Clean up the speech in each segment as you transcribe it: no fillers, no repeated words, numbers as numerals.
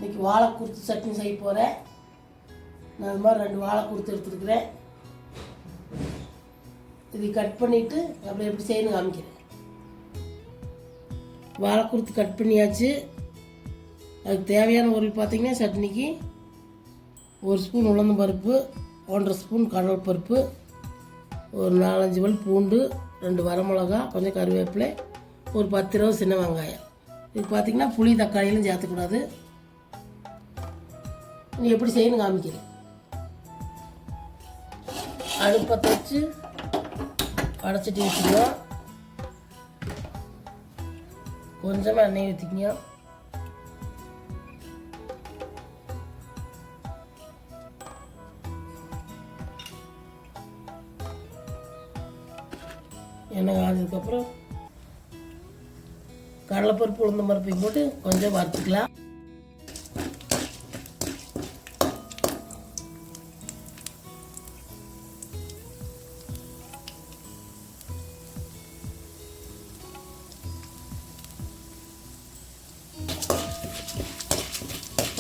இன்றைக்கி வாழை குருத்து சட்னி செய்ய போகிறேன். நான் இது மாதிரி 2 வாழை குருத்து எடுத்துருக்குறேன். இது கட் பண்ணிவிட்டு அப்படி எப்படி செய்யணும் காமிக்கிறேன். வாழை குருத்து கட் பண்ணியாச்சு. அதுக்கு தேவையான பொருள் பார்த்திங்கன்னா சட்னிக்கு 1 ஸ்பூன் உளுந்தம் பருப்பு, 1.5 ஸ்பூன் கடலை பருப்பு, ஒரு 4-5 பல் பூண்டு, 2 வரமிளகா, கொஞ்சம் கருவேப்பிலை, ஒரு 10-20 சின்ன வெங்காயம். இது பார்த்திங்கன்னா புளி தக்காளியெல்லாம் சேர்த்துக்கூடாது. நீ எப்படி செய்யணும் காமிக்கிறேன். அடுப்பத்தை வச்சு அடைச்சிட்டு வச்சுக்கணும். கொஞ்சமாக எண்ணெய் ஊற்றிக்கங்க. எண்ணெய் காஞ்சதுக்கப்புறம் கடலைப்பருப்பு உளுந்தம் பருப்பையும் போட்டு கொஞ்சம் வறுத்துக்கலாம்.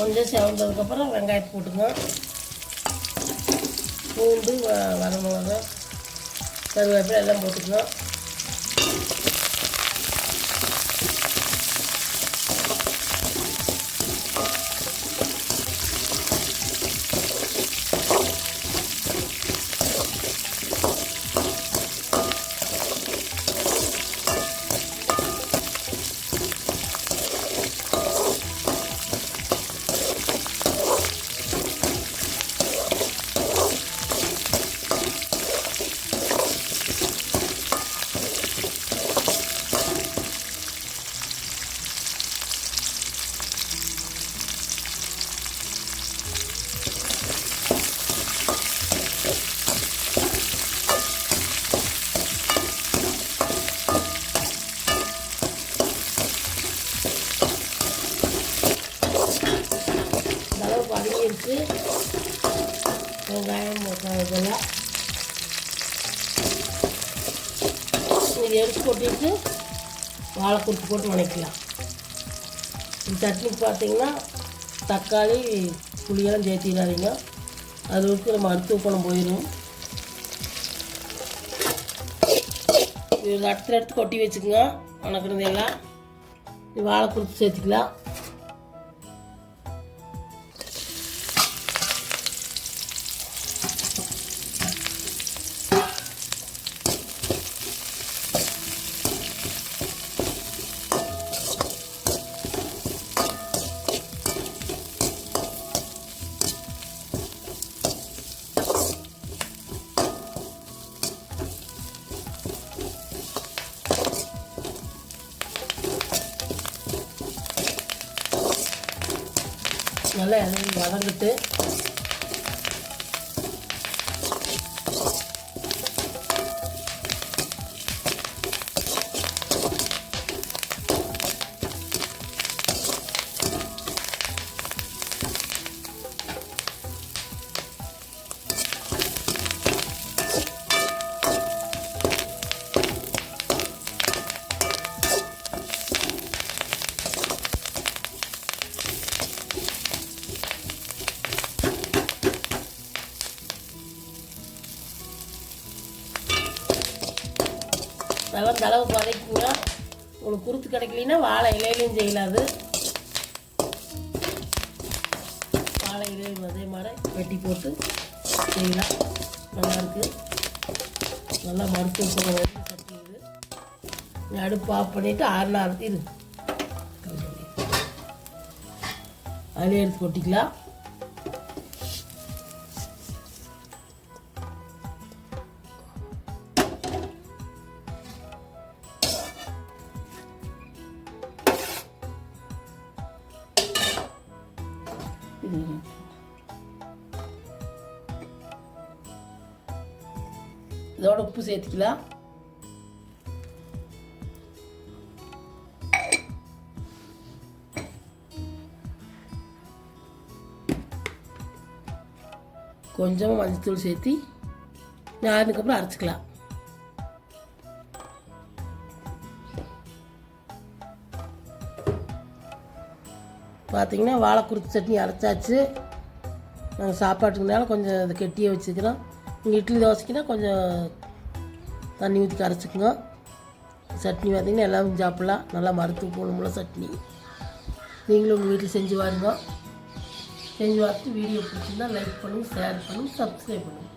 கொஞ்சம் செவந்ததுக்கப்புறம் வெங்காயத்தை போட்டுங்க. பூண்டு, வரமிளகா, கருவேப்பிலை எல்லாம் போட்டுக்கணும். வதங்கிடுச்சு. வெங்காயம் இதெல்லாம் இது எடுத்து கொட்டிட்டு வாழை குருத்து போட்டு வதக்கலாம். இந்த சட்னிக்கு பார்த்தீங்கன்னா தக்காளி புளியெல்லாம் சேர்த்திடாதீங்க. அது வரைக்கும் நம்ம மருத்துவ குணம் போயிடும். இது எடுத்து கொட்டி வச்சுக்கோங்க. வணக்கிறது எல்லாம் வாழை குருத்து சேர்த்துக்கலாம். நல்லா வதங்கிட்டு நல்லா தளவு வதக்குங்க. உங்களுக்கு குருத்து கிடைக்கலன்னா வாழை இலையிலையும் செய்யலாது. வாழை இலையும் அதே மாதிரி வெட்டி போட்டு செய்யலாம். நல்லாயிருக்கு. நல்லா மருத்துவ குணம் சட்டி. இது அடுப்பு ஆஃப் பண்ணிவிட்டு 6 நாள் இது அதிலே எடுத்து கொட்டிக்கலாம். இதோட உப்பு சேர்த்துக்கலாம். கொஞ்சமாக மஞ்சத்தூள் சேர்த்து ஆறுனதுக்கப்புறம் அரைச்சிக்கலாம். பார்த்திங்கன்னா வாழைக்குருத்து சட்னி அரைச்சாச்சு. நாங்கள் சாப்பாட்டுக்குனால கொஞ்சம் அதை கெட்டியாக வச்சுக்கிறோம். நீங்கள் இட்லி தோசைக்குன்னா கொஞ்சம் தண்ணி ஊற்றி கரைச்சிக்குங்க. சட்னி பார்த்திங்கன்னா எல்லோரும் சாப்பிட்லாம். நல்லா மருத்துவ குணமுள்ள சட்னி. நீங்களும் உங்கள் வீட்டில் செஞ்சு பாருங்க. செஞ்சு பார்த்துட்டு வீடியோ பிடிச்சிருந்தா லைக் பண்ணுங்கள், ஷேர் பண்ணுங்கள், சப்ஸ்கிரைப் பண்ணுங்கள்.